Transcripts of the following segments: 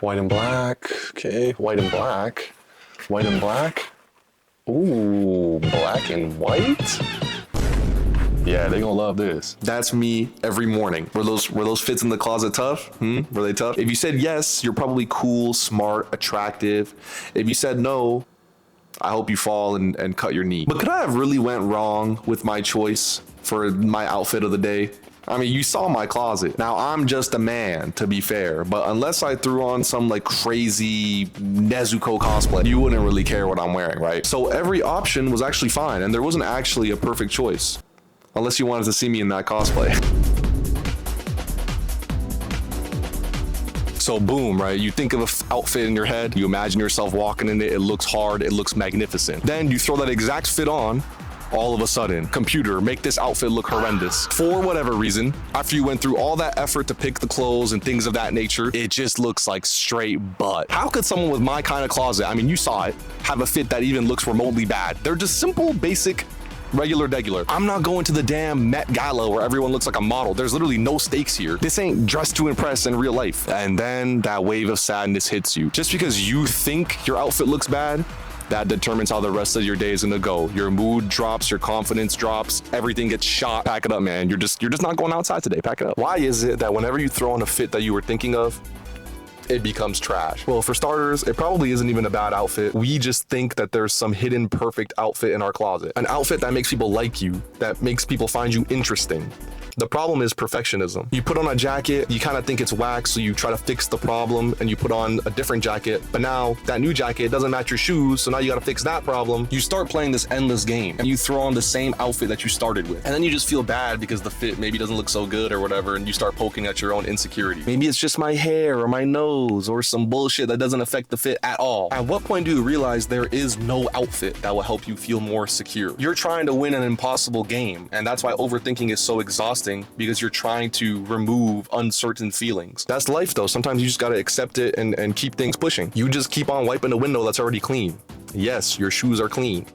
White and black. Okay, white and black. White and black. Ooh, black and white. Yeah, they gonna love this. That's me every morning. Were those fits in the closet tough? Were they tough? If you said yes, you're probably cool, smart, attractive. If you said no, I hope you fall and cut your knee. But could I have really went wrong with my choice for my outfit of the day? I mean, you saw my closet. Now, I'm just a man, to be fair, but unless I threw on some like crazy Nezuko cosplay, you wouldn't really care what I'm wearing, right? So every option was actually fine, and there wasn't actually a perfect choice. Unless you wanted to see me in that cosplay. So boom, right? You think of an outfit in your head, you imagine yourself walking in it, it looks hard, it looks magnificent. Then you throw that exact fit on, all of a sudden, computer, make this outfit look horrendous. For whatever reason, after you went through all that effort to pick the clothes and things of that nature, it just looks like straight butt. How could someone with my kind of closet, I mean, you saw it, have a fit that even looks remotely bad? They're just simple, basic, regular. I'm not going to the damn Met Gala where everyone looks like a model. There's literally no stakes here. This ain't dressed to impress in real life. And then that wave of sadness hits you. Just because you think your outfit looks bad, that determines how the rest of your day is gonna go. Your mood drops, your confidence drops, everything gets shot. Pack it up, man. You're just not going outside today. Pack it up. Why is it that whenever you throw on a fit that you were thinking of, it becomes trash? Well, for starters, it probably isn't even a bad outfit. We just think that there's some hidden perfect outfit in our closet. An outfit that makes people like you, that makes people find you interesting. The problem is perfectionism. You put on a jacket, you kind of think it's whack, so you try to fix the problem and you put on a different jacket, but now that new jacket doesn't match your shoes, so now you gotta fix that problem. You start playing this endless game and you throw on the same outfit that you started with. And then you just feel bad because the fit maybe doesn't look so good or whatever, and you start poking at your own insecurity. Maybe it's just my hair or my nose or some bullshit that doesn't affect the fit at all. At what point do you realize there is no outfit that will help you feel more secure? You're trying to win an impossible game, and that's why overthinking is so exhausting, because you're trying to remove uncertain feelings. That's life though. Sometimes you just gotta accept it and keep things pushing. You just keep on wiping the window that's already clean. Yes, your shoes are clean.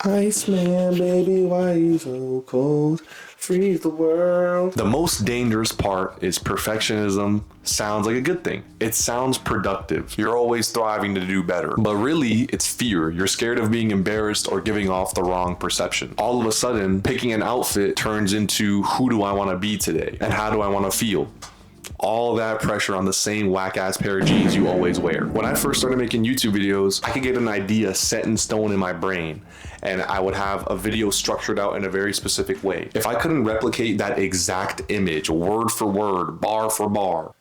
Iceman, baby, why you so cold? Freeze the world. The most dangerous part is perfectionism sounds like a good thing. It sounds productive. You're always thriving to do better. But really, it's fear. You're scared of being embarrassed or giving off the wrong perception. All of a sudden, picking an outfit turns into who do I want to be today? And how do I want to feel? All that pressure on the same whack-ass pair of jeans you always wear. When I first started making YouTube videos, I could get an idea set in stone in my brain, and I would have a video structured out in a very specific way. If I couldn't replicate that exact image, word for word, bar for bar,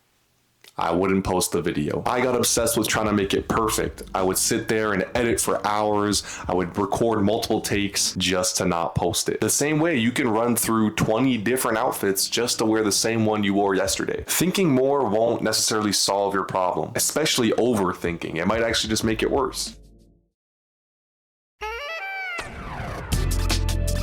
I wouldn't post the video. I got obsessed with trying to make it perfect. I would sit there and edit for hours. I would record multiple takes just to not post it. The same way you can run through 20 different outfits just to wear the same one you wore yesterday. Thinking more won't necessarily solve your problem, especially overthinking. It might actually just make it worse.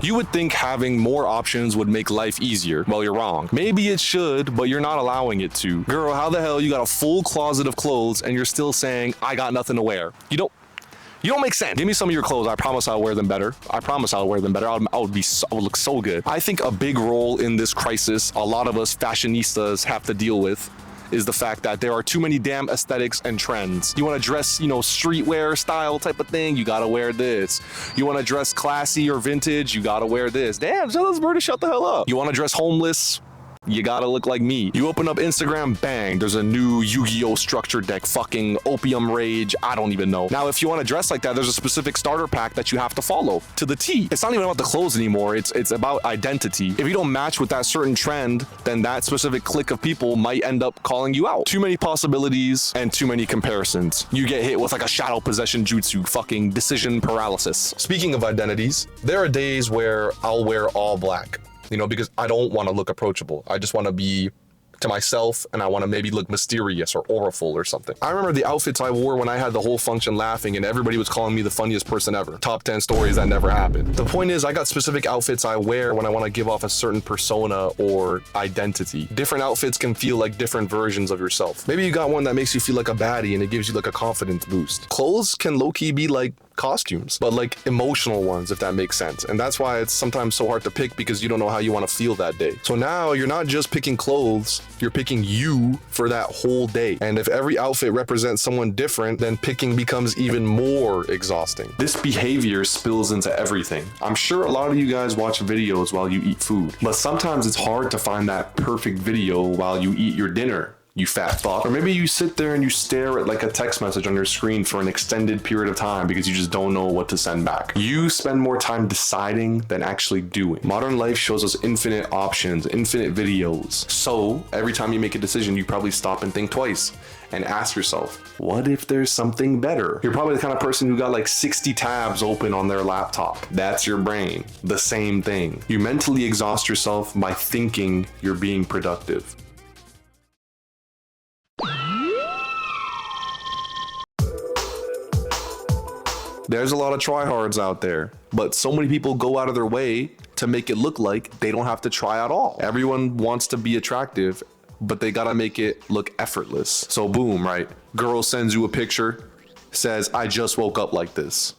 You would think having more options would make life easier. Well, you're wrong. Maybe it should, but you're not allowing it to. Girl, how the hell you got a full closet of clothes and you're still saying, I got nothing to wear? You don't make sense. Give me some of your clothes. I promise I'll wear them better. I promise I'll wear them better. I would look so good. I think a big role in this crisis, a lot of us fashionistas have to deal with, is the fact that there are too many damn aesthetics and trends. You want to dress, streetwear style type of thing, you gotta wear this. You want to dress classy or vintage, you gotta wear this. Damn, Zealous Birdie, shut the hell up. You want to dress homeless? You gotta look like me. You open up Instagram, bang, there's a new Yu-Gi-Oh structure deck, fucking Opium Rage, I don't even know. Now, if you want to dress like that, there's a specific starter pack that you have to follow to the T. It's not even about the clothes anymore, it's about identity. If you don't match with that certain trend, then that specific clique of people might end up calling you out. Too many possibilities and too many comparisons. You get hit with like a shadow possession jutsu, fucking decision paralysis. Speaking of identities, there are days where I'll wear all black. Because I don't want to look approachable. I just want to be to myself, and I want to maybe look mysterious or auriful or something. I remember the outfits I wore when I had the whole function laughing and everybody was calling me the funniest person ever. Top 10 stories that never happened. The point is, I got specific outfits I wear when I want to give off a certain persona or identity. Different outfits can feel like different versions of yourself. Maybe you got one that makes you feel like a baddie and it gives you like a confidence boost. Clothes can low-key be like costumes, but like emotional ones, if that makes sense. And that's why it's sometimes so hard to pick, because you don't know how you want to feel that day. So now you're not just picking clothes, you're picking you for that whole day. And if every outfit represents someone different, then picking becomes even more exhausting. This behavior spills into everything. I'm sure a lot of you guys watch videos while you eat food, but sometimes it's hard to find that perfect video while you eat your dinner, you fat fuck. Or maybe you sit there and you stare at like a text message on your screen for an extended period of time because you just don't know what to send back. You spend more time deciding than actually doing. Modern life shows us infinite options, infinite videos. So every time you make a decision, you probably stop and think twice and ask yourself, what if there's something better? You're probably the kind of person who got like 60 tabs open on their laptop. That's your brain. The same thing. You mentally exhaust yourself by thinking you're being productive. There's a lot of tryhards out there, but so many people go out of their way to make it look like they don't have to try at all. Everyone wants to be attractive, but they gotta make it look effortless. So boom, right? Girl sends you a picture, says, I just woke up like this.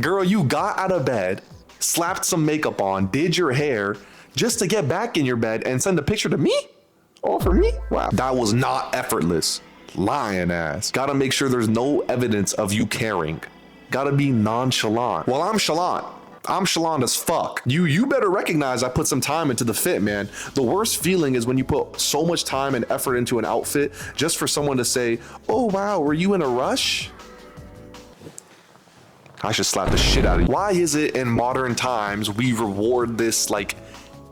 Girl, you got out of bed, slapped some makeup on, did your hair, just to get back in your bed and send a picture to me? All for me? Wow. That was not effortless. Lying ass. Gotta make sure there's no evidence of you caring. Gotta be nonchalant. Well, I'm chalant. I'm chalant as fuck. You better recognize I put some time into the fit, man. The worst feeling is when you put so much time and effort into an outfit just for someone to say, oh wow, were you in a rush? I should slap the shit out of you. Why is it in modern times we reward this like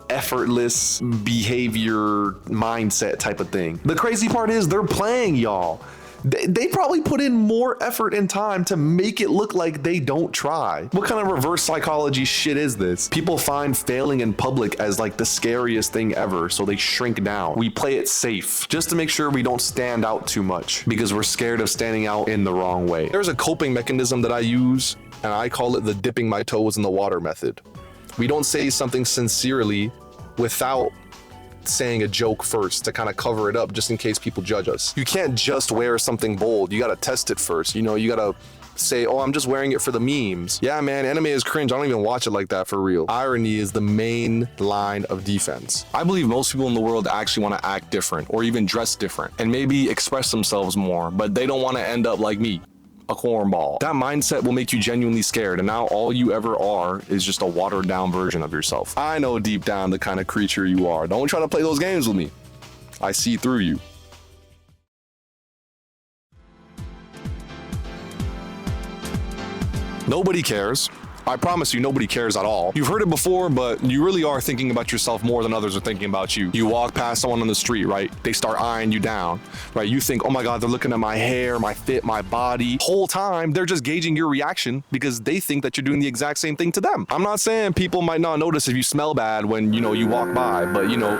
effortless behavior mindset type of thing? The crazy part is they're playing y'all. They probably put in more effort and time to make it look like they don't try. What kind of reverse psychology shit is this? People find failing in public as like the scariest thing ever, so they shrink down. We play it safe just to make sure we don't stand out too much because we're scared of standing out in the wrong way. There's a coping mechanism that I use, and I call it the dipping my toes in the water method. We don't say something sincerely without saying a joke first to kind of cover it up just in case people judge us. You can't just wear something bold. You got to test it first. You know, you got to say, oh, I'm just wearing it for the memes. Yeah, man, anime is cringe. I don't even watch it like that for real. Irony is the main line of defense. I believe most people in the world actually want to act different or even dress different and maybe express themselves more, but they don't want to end up like me, a cornball. That mindset will make you genuinely scared, and now all you ever are is just a watered down version of yourself. I know deep down the kind of creature you are. Don't try to play those games with me. I see through you. Nobody cares. I promise you, nobody cares at all. You've heard it before, but you really are thinking about yourself more than others are thinking about you. You walk past someone on the street, right? They start eyeing you down, right? You think, oh my God, they're looking at my hair, my fit, my body. Whole time, they're just gauging your reaction because they think that you're doing the exact same thing to them. I'm not saying people might not notice if you smell bad when, you know, you walk by, but you know,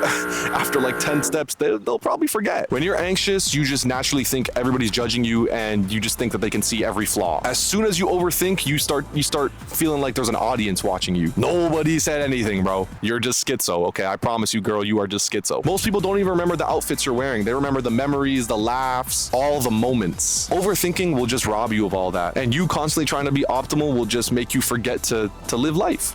after like 10 steps, they'll probably forget. When you're anxious, you just naturally think everybody's judging you and you just think that they can see every flaw. As soon as you overthink, you start feeling like there's an audience watching you. Nobody said anything, bro. You're just schizo, okay? I promise you, girl, you are just schizo. Most people don't even remember the outfits you're wearing. They remember the memories, the laughs, all the moments. Overthinking will just rob you of all that. And you constantly trying to be optimal will just make you forget to live life.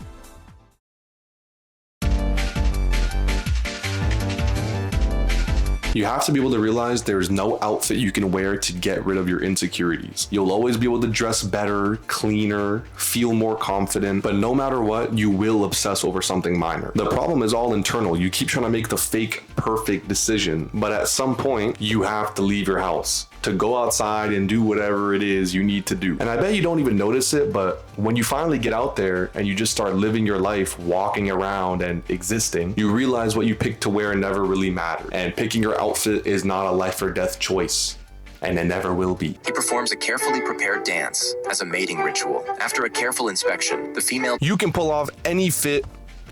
You have to be able to realize there's no outfit you can wear to get rid of your insecurities. You'll always be able to dress better, cleaner, feel more confident, but no matter what, you will obsess over something minor. The problem is all internal. You keep trying to make the fake perfect decision, but at some point, you have to leave your house to go outside and do whatever it is you need to do. And I bet you don't even notice it, but when you finally get out there and you just start living your life, walking around and existing, you realize what you picked to wear never really mattered. And picking your outfit is not a life or death choice. And it never will be. He performs a carefully prepared dance as a mating ritual. After a careful inspection, the female... You can pull off any fit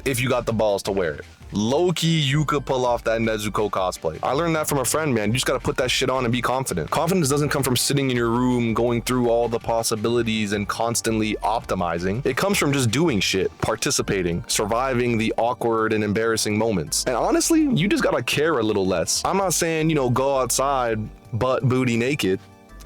if you got the balls to wear it. Low-key, you could pull off that Nezuko cosplay. I learned that from a friend, man. You just gotta put that shit on and be confident. Confidence doesn't come from sitting in your room, going through all the possibilities and constantly optimizing. It comes from just doing shit, participating, surviving the awkward and embarrassing moments. And honestly, you just gotta care a little less. I'm not saying, you know, go outside butt booty naked.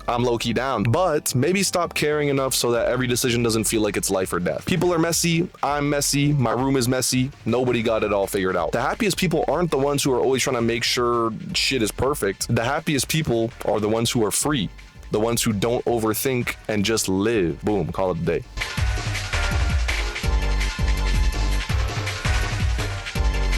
I'm low-key down. But maybe stop caring enough so that every decision doesn't feel like it's life or death. People are messy, I'm messy, my room is messy, nobody got it all figured out. The happiest people aren't the ones who are always trying to make sure shit is perfect. The happiest people are the ones who are free, the ones who don't overthink and just live. Boom, call it a day.